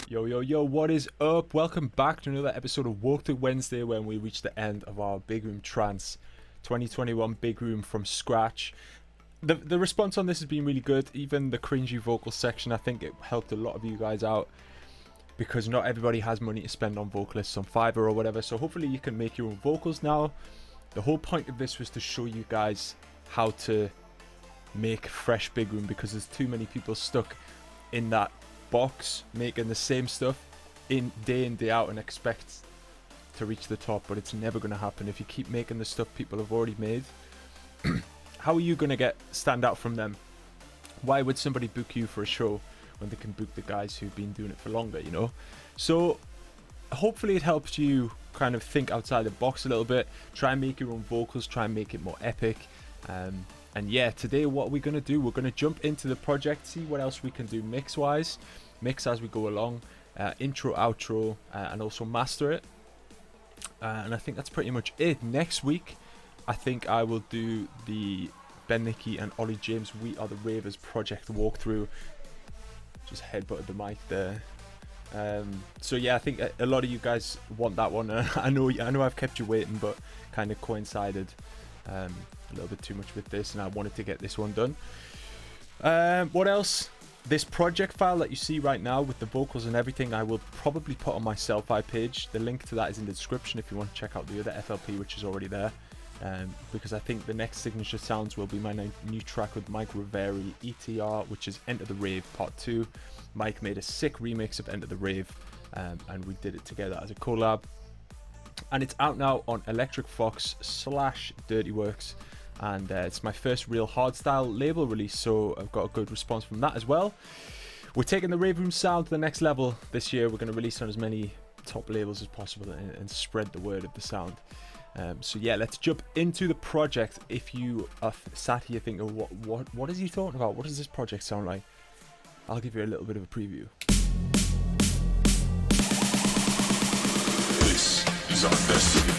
Yo, yo, yo, what is up? Welcome back to another episode of Walk to Wednesday when we reach the end of our Big Room Trance 2021 Big Room from scratch. The response on this has been really good. Even the cringy vocal section, I think it helped a lot of you guys out because not everybody has money to spend on vocalists on Fiverr or whatever. So hopefully you can make your own vocals now. The whole point of this was to show you guys how to make fresh Big Room because there's too many people stuck in that box making the same stuff in day out and expect to reach the top, but it's never going to happen if you keep making the stuff people have already made. How are you going to stand out from them? Why would somebody book you for a show when they can book the guys who've been doing it for longer, you know? So hopefully it helps you kind of think outside the box a little bit, try and make your own vocals, try and make it more epic. And yeah, today what we're going to do, we're going to jump into the project, see what else we can do mix-wise, mix as we go along, intro, outro, and also master it. And I think that's pretty much it. Next week, I think I will do the Ben Nicky and Ollie James We Are The Ravers project walkthrough. Just headbutted the mic there. So yeah, I think a lot of you guys want that one. I know I've kept you waiting, but kind of coincided a little bit too much with this, and I wanted to get this one done. What else? This project file that you see right now with the vocals and everything, I will probably put on my Selfie page. The link to that is in the description if you want to check out the other FLP, which is already there. Because I think the next signature sounds will be my new track with Mike Riveri, ETR, which is Enter the Rave Part 2. Mike made a sick remix of Enter the Rave, and we did it together as a collab. And it's out now on Electric Fox / Dirty Works. And it's my first real hardstyle label release, so I've got a good response from that as well. We're taking the rave room sound to the next level this year. We're going to release on as many top labels as possible and spread the word of the sound. So yeah, let's jump into the project. If you are sat here thinking, what is he talking about? What does this project sound like? I'll give you a little bit of a preview. This is our destiny.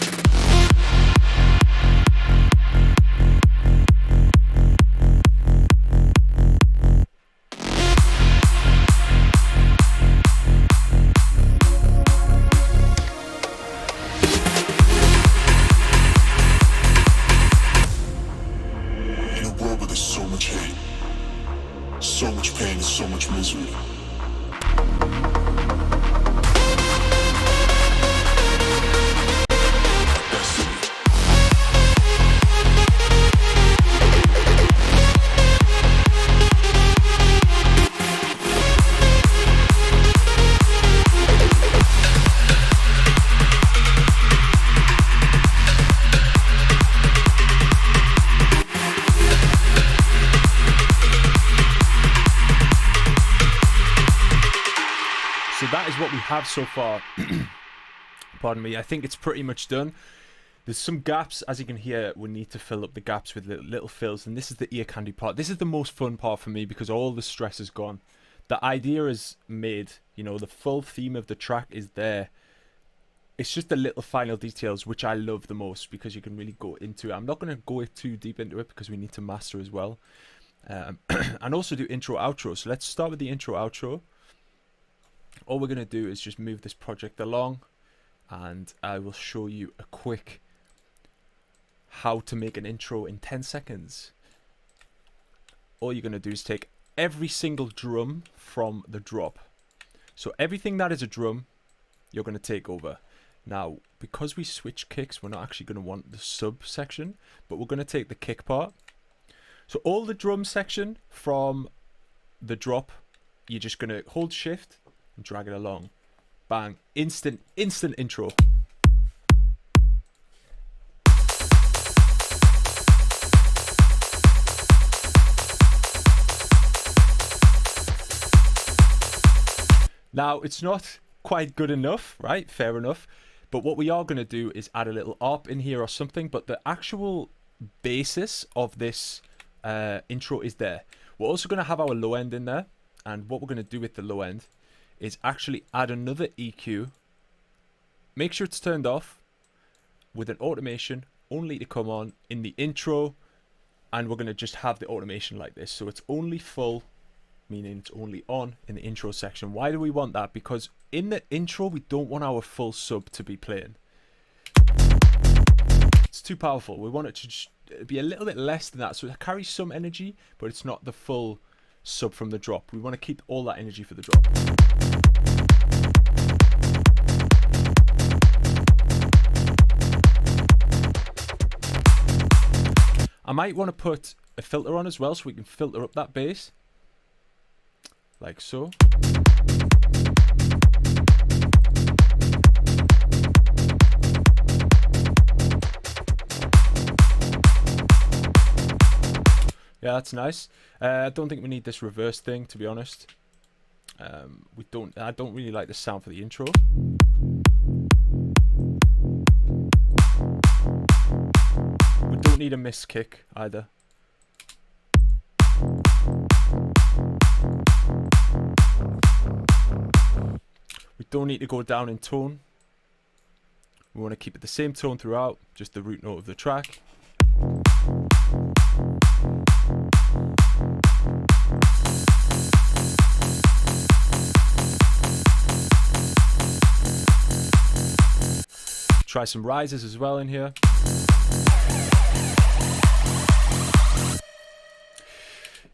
So much pain and so much misery. So that is what we have so far. Pardon me. I think it's pretty much done. There's some gaps, as you can hear. We need to fill up the gaps with little fills, and this is the ear candy part. This is the most fun part for me because all the stress is gone. The idea is made, you know, the full theme of the track is there. It's just the little final details which I love the most because you can really go into it. I'm not going to go too deep into it because we need to master as well. And also do intro, outro. So let's start with the intro, outro. All we're going to do is just move this project along, and I will show you a quick how to make an intro in 10 seconds. All you're going to do is take every single drum from the drop. So everything that is a drum, you're going to take over. Now, because we switch kicks, we're not actually going to want the sub section, but we're going to take the kick part. So all the drum section from the drop, you're just going to hold shift and drag it along. Bang. Instant intro. Now, it's not quite good enough, right? Fair enough. But what we are going to do is add a little ARP in here or something. But the actual basis of this intro is there. We're also going to have our low end in there. And what we're going to do with the low end is actually add another EQ. Make sure it's turned off with an automation only to come on in the intro, and we're going to just have the automation like this. So it's only full meaning it's only on in the intro section. Why do we want that? Because in the intro, we don't want our full sub to be playing. It's too powerful. We want it to just be a little bit less than that, so it carries some energy, but it's not the full sub from the drop. We want to keep all that energy for the drop. I might want to put a filter on as well, so we can filter up that bass, like so. Yeah, that's nice. I don't think we need this reverse thing, to be honest. I don't really like the sound for the intro. We don't need a miss kick either. We don't need to go down in tone. We want to keep it the same tone throughout, just the root note of the track. Try some rises as well in here.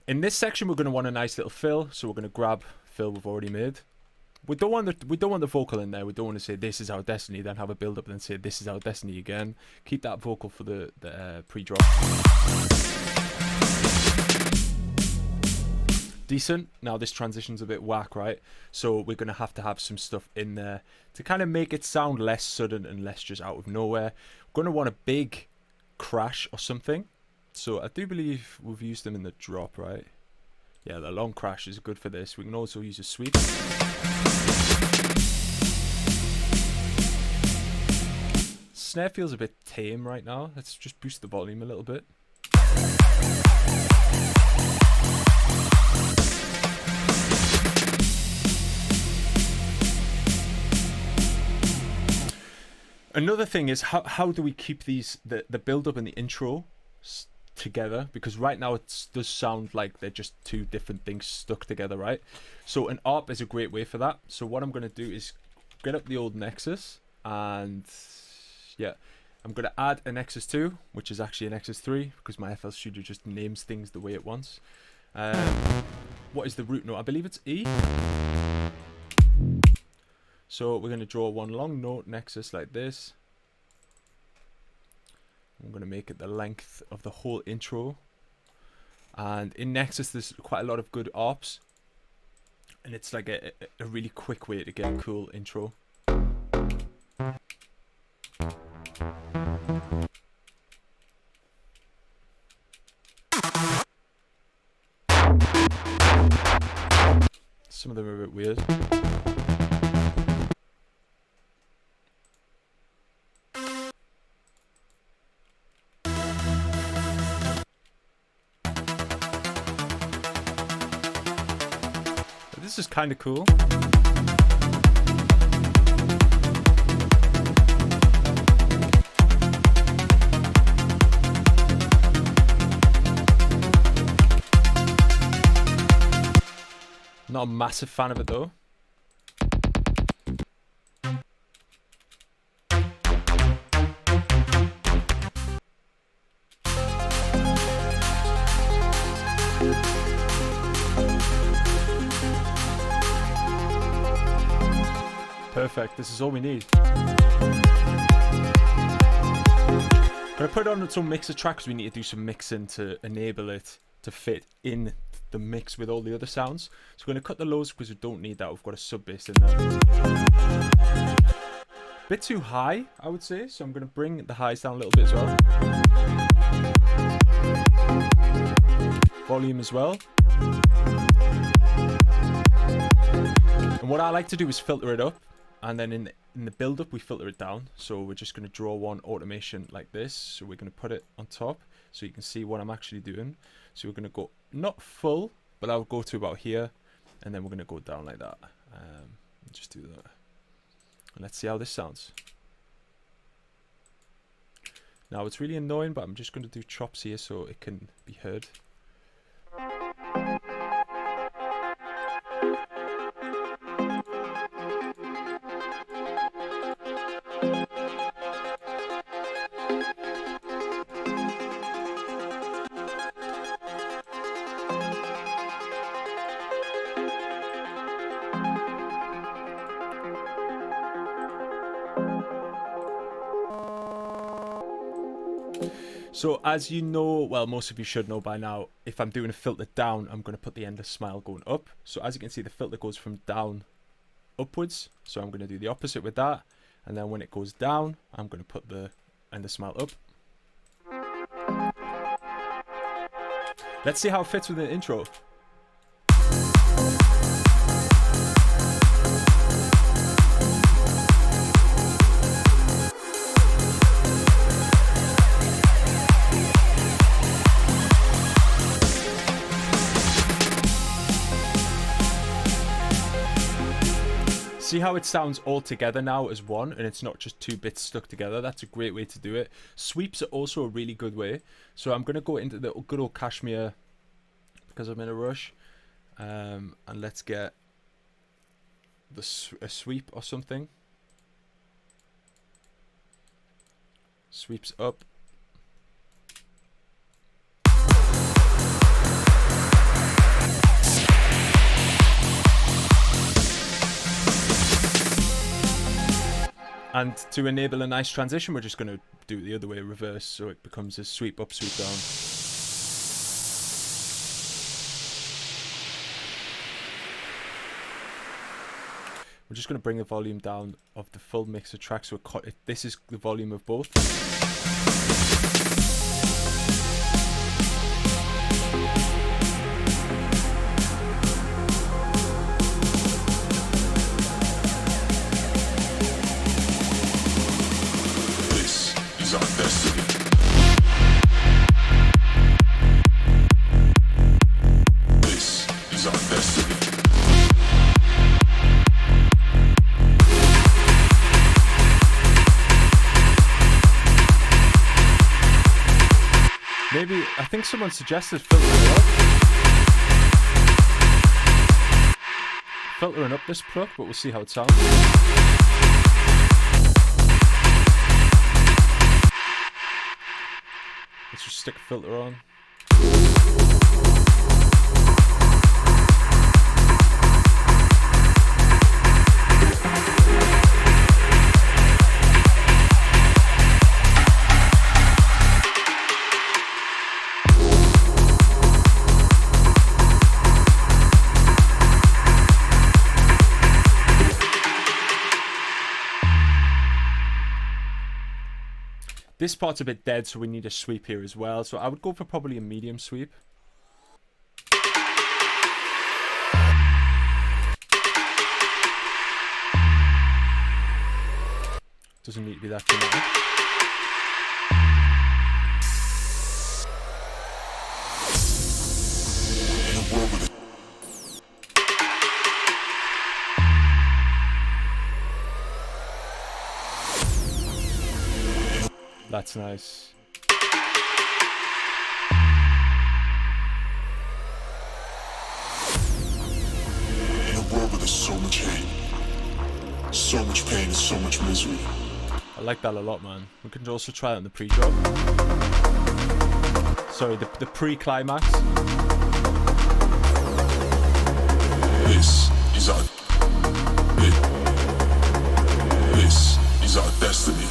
In this section, we're going to want a nice little fill, so we're going to grab fill we've already made. We don't want the vocal in there. We don't want to say this is our destiny, then have a build up, and then say this is our destiny again. Keep that vocal for the pre-drop. Decent. Now this transition's a bit whack, right? So we're going to have some stuff in there to kind of make it sound less sudden and less just out of nowhere. We're going to want a big crash or something. So I do believe we've used them in the drop, right? Yeah, the long crash is good for this. We can also use a sweep. Snare feels a bit tame right now. Let's just boost the volume a little bit. Another thing is how do we keep these the build up and the intro together, because right now it does sound like they're just two different things stuck together, right? So an ARP is a great way for that. So what I'm going to do is get up the old Nexus, and yeah, I'm going to add a Nexus 2, which is actually a Nexus 3, because my FL Studio just names things the way it wants. What is the root note? I believe it's E. So we're going to draw one long note Nexus like this. I'm going to make it the length of the whole intro. And in Nexus, there's quite a lot of good ARPs. And it's like a really quick way to get a cool intro. Some of them are a bit weird. This is kind of cool. Not a massive fan of it though. Perfect, this is all we need. Gonna put it on some mixer tracks. We need to do some mixing to enable it to fit in the mix with all the other sounds. So we're gonna cut the lows because we don't need that. We've got a sub bass in there. Bit too high, I would say. So I'm gonna bring the highs down a little bit as well. Volume as well. And what I like to do is filter it up, and then in the build up we filter it down. So we're just going to draw one automation like this. So we're going to put it on top so you can see what I'm actually doing. So we're going to go not full, but I'll go to about here, and then we're going to go down like that. Just do that, and let's see how this sounds. Now it's really annoying, but I'm just going to do chops here so it can be heard. So as you know, well, most of you should know by now, if I'm doing a filter down, I'm going to put the end of smile going up. So as you can see, the filter goes from down upwards. So I'm going to do the opposite with that. And then when it goes down, I'm going to put the end of smile up. Let's see how it fits with the intro. See how it sounds all together now as one, and it's not just two bits stuck together. That's a great way to do it. Sweeps are also a really good way. So I'm going to go into the good old Kashmir because I'm in a rush. And let's get a sweep or something. Sweeps up. And to enable a nice transition, we're just going to do it the other way, reverse, so it becomes a sweep up, sweep down. We're just going to bring the volume down of the full mix of tracks. So this is the volume of both. Maybe, I think someone suggested filtering up. Filtering up this pluck, but we'll see how it sounds. Let's just stick a filter on. This part's a bit dead, so we need a sweep here as well. So I would go for probably a medium sweep. Doesn't need to be that dramatic. That's nice. In a world where there's so much hate, so much pain, and so much misery. I like that a lot, man. We can also try it on the pre-drop. Sorry, the pre-climax. This is our destiny.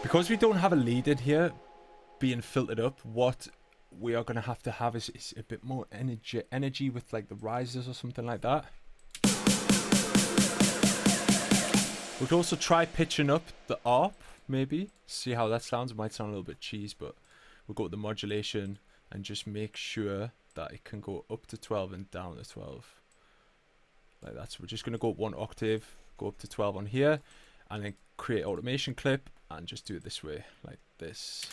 Because we don't have a lead in here being filtered up, what we are going to have is a bit more energy with like the rises or something like that. We could also try pitching up the ARP, maybe. See how that sounds. It might sound a little bit cheese, but we'll go with the modulation and just make sure that it can go up to 12 and down to 12. Like that. So we're just going to go up one octave, go up to 12 on here, and then create automation clip and just do it this way, like this.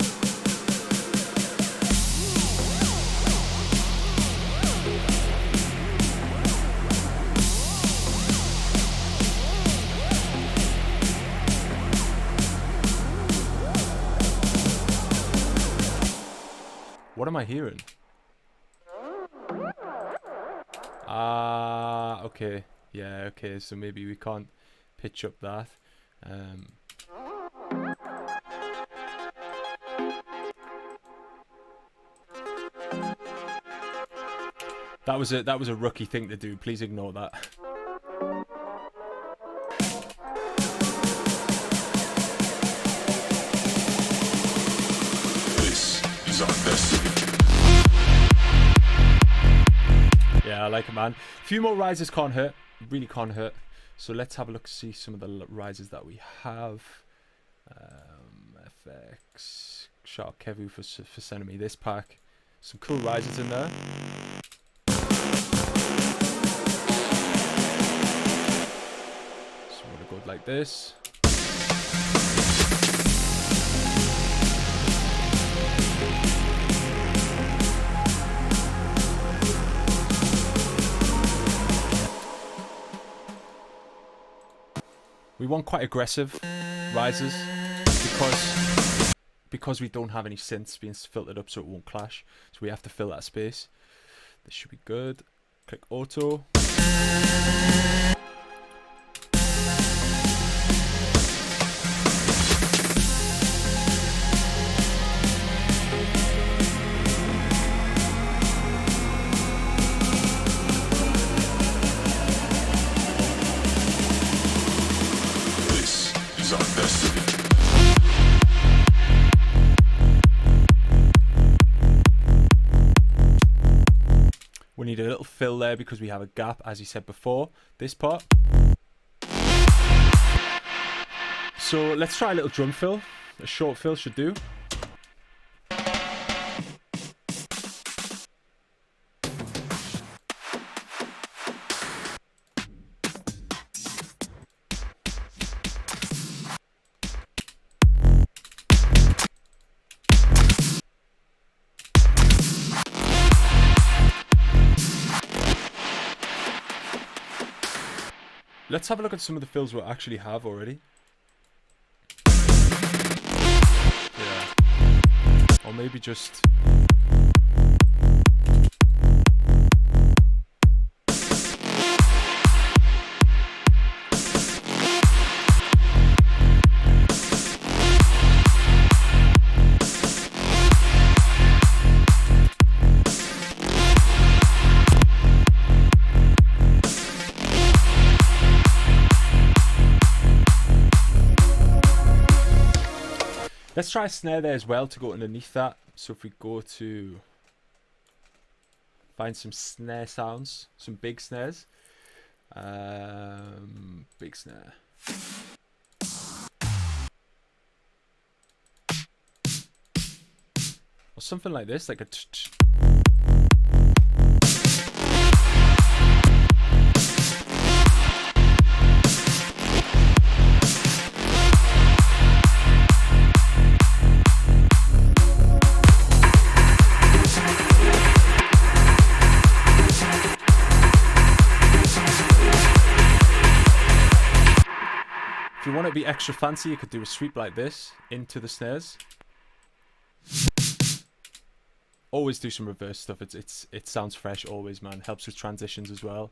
am I hearing? Okay. Yeah, okay, so maybe we can't pitch up that. That was a rookie thing to do. Please ignore that. This is our destiny. Yeah, I like it, man. A few more rises can't hurt. Really can't hurt. So let's have a look, see some of the rises that we have. FX. Shark Kevu for sending me this pack. Some cool rises in there. So we're gonna go like this. We want quite aggressive rises because we don't have any synths being filtered up, so it won't clash. So we have to fill that space. This should be good. Click auto. This is our destiny. We need a little fill there because we have a gap, as you said before, this part. So let's try a little drum fill. A short fill should do. Let's have a look at some of the fills we actually have already. Yeah. Or maybe just... Let's try a snare there as well to go underneath that. So if we go to find some snare sounds, some big snares. Big snare. Or something like this, like a t-t. If you want it to be extra fancy, you could do a sweep like this into the snares. Always do some reverse stuff. It sounds fresh always, man. Helps with transitions as well.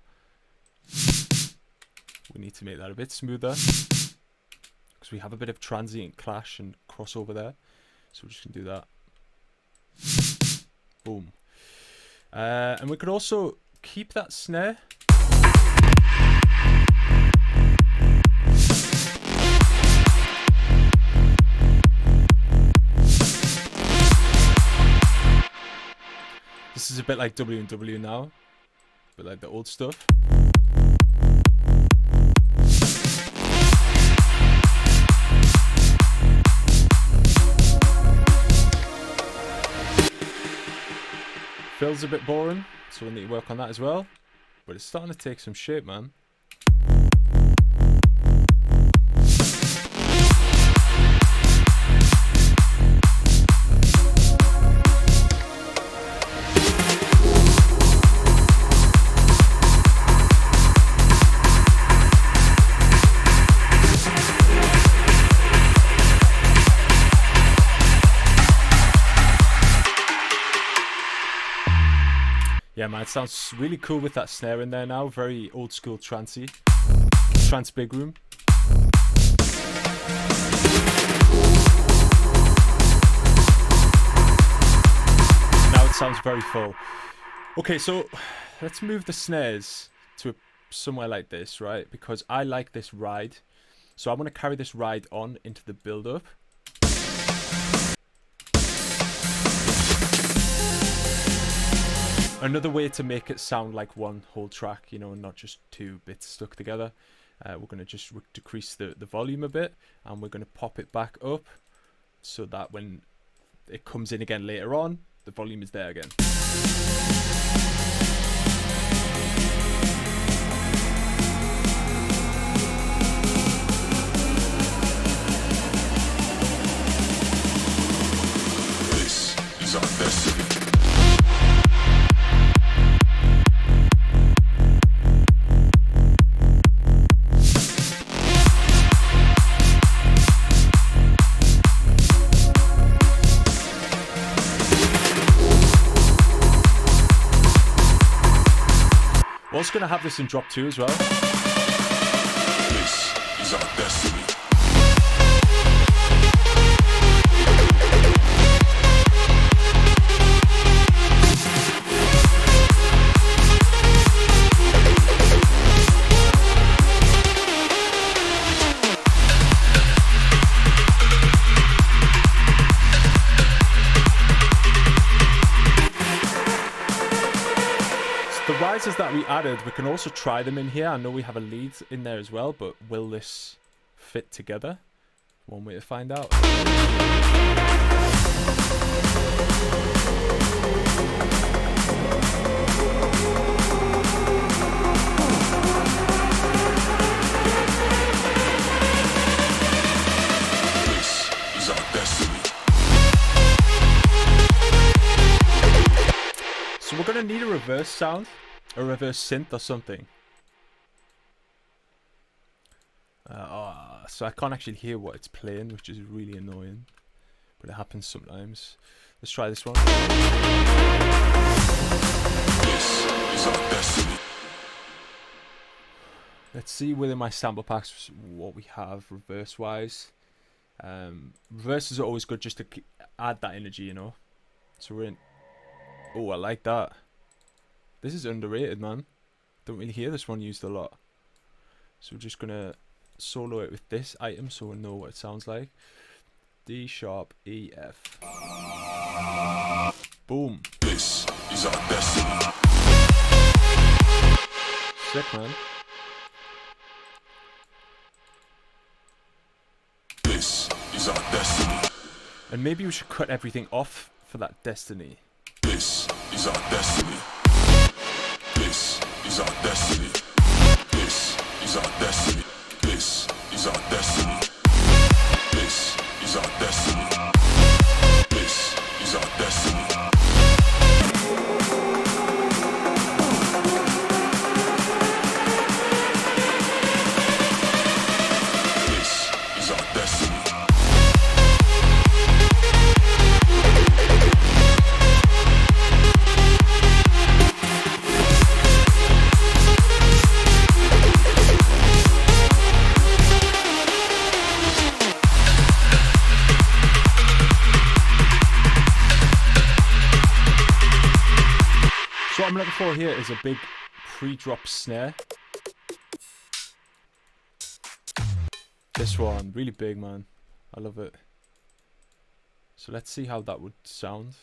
We need to make that a bit smoother because we have a bit of transient clash and crossover there. So we're just gonna do that. Boom. And we could also keep that snare. This is a bit like W&W now, a bit like the old stuff. Feels a bit boring, so we'll need to work on that as well. But it's starting to take some shape, man. Yeah, man, it sounds really cool with that snare in there now. Very old school trancey. Trance big room. Now it sounds very full. Okay, so let's move the snares to somewhere like this, right? Because I like this ride. So I want to carry this ride on into the build-up. Another way to make it sound like one whole track, you know, not just two bits stuck together. We're going to just decrease the volume a bit, and we're going to pop it back up so that when it comes in again later on, the volume is there again. This is our destiny. We're also going to have this in drop 2 as well. This is our destiny. The risers that we added, we can also try them in here. I know we have a lead in there as well, but will this fit together? One way to find out. This is our destiny. So we're going to need a reverse sound, a reverse synth or something. So I can't actually hear what it's playing, which is really annoying, but it happens sometimes. Let's try this one. This is our destiny. Let's see within my sample packs what we have reverse wise. Reverses are always good just to add that energy, you know. So we're in. Oh, I like that. This is underrated, man. Don't really hear this one used a lot. So we're just gonna solo it with this item so we know what it sounds like. D sharp E F. Boom. This is our destiny. Sick, man. This is our destiny. And maybe we should cut everything off for that destiny. This is our destiny. This is our destiny. This is our destiny. This is our destiny. This is our destiny. This is our destiny. This is our destiny. So what I'm looking for here is a big pre-drop snare. This one, really big, man. I love it. So let's see how that would sound.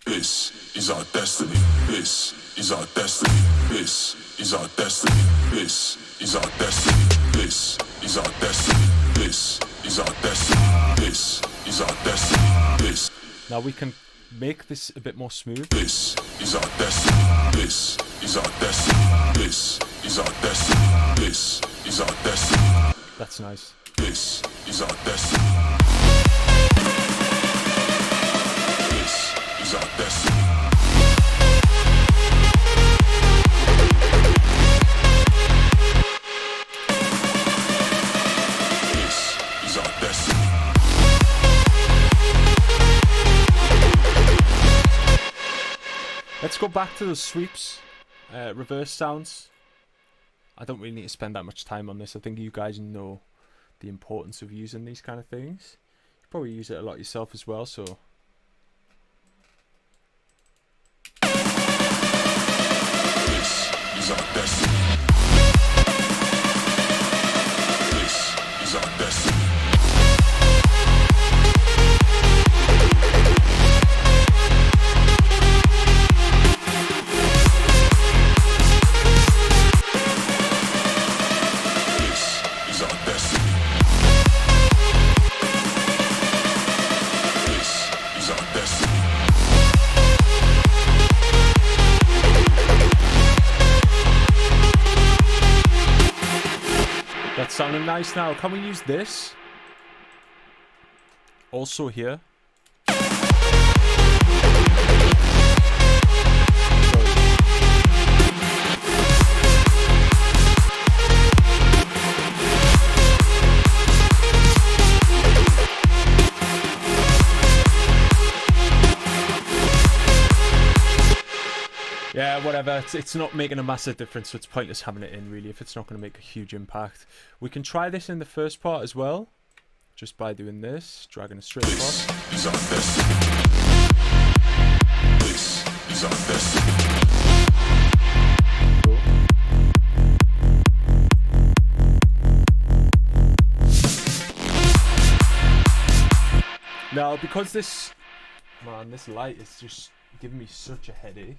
This is our destiny. This is our destiny. This is our destiny. This is our destiny. This is our destiny. This is our destiny. This is our destiny. This. Now we can make this a bit more smooth. This is our destiny. This is our destiny. This is our destiny. This is our destiny. That's nice. This is our destiny. This is our destiny. This is our destiny. Let's go back to the sweeps, reverse sounds. I don't really need to spend that much time on this. I think you guys know the importance of using these kind of things. You probably use it a lot yourself as well, so. This is our destiny. This is our destiny. That's sounding nice now. Can we use this? Also here. Yeah, whatever. It's not making a massive difference, so it's pointless having it in, really, if it's not going to make a huge impact. We can try this in the first part as well, just by doing this, dragging it straight across. This is our destiny. This is our destiny. Cool. Now, because this light is just giving me such a headache.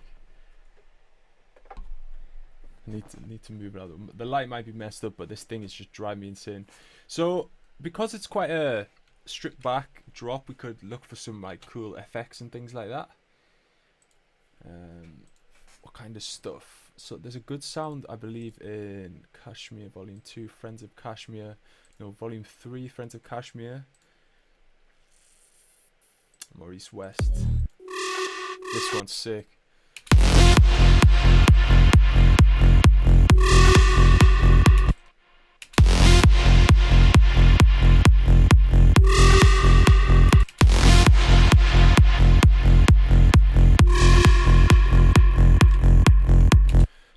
Need to move it out. The light might be messed up, but this thing is just driving me insane. So because it's quite a stripped back drop, we could look for some like cool effects and things like that. What kind of stuff? So there's a good sound, I believe, in Kashmir Volume 2, Friends of Kashmir. No, Volume 3, Friends of Kashmir. Maurice West. This one's sick.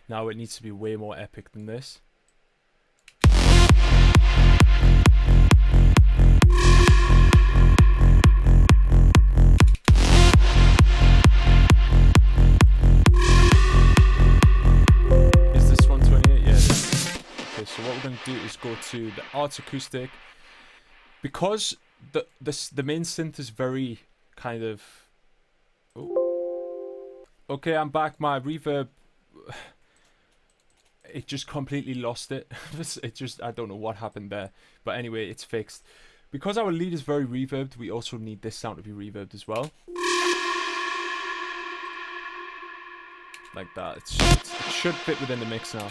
Now it needs to be way more epic than this. Is this 128? Yeah, it is. Okay, so what we're going to do is go to the Arts Acoustic. Because the main synth is very kind of... Oh. Okay, I'm back. My reverb... It just completely lost it. I don't know what happened there, but anyway, it's fixed. Because our lead is very reverbed, we also need this sound to be reverbed as well, like that. It should fit within the mix now.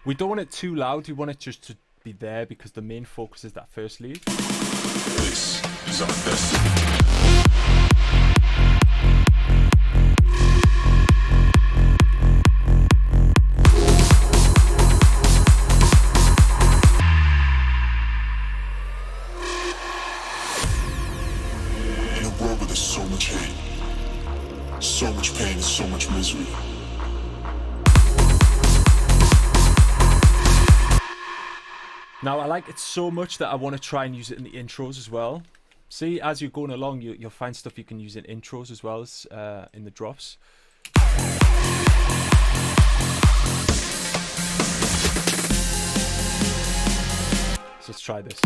We don't want it too loud, we want it just to be there because the main focus is that first lead. This is our destiny. In a world where there's so much hate, so much pain and so much misery. Now I like it so much that I want to try and use it in the intros as well. See, as you're going along, you'll find stuff you can use in intros as well as in the drops. So let's try this.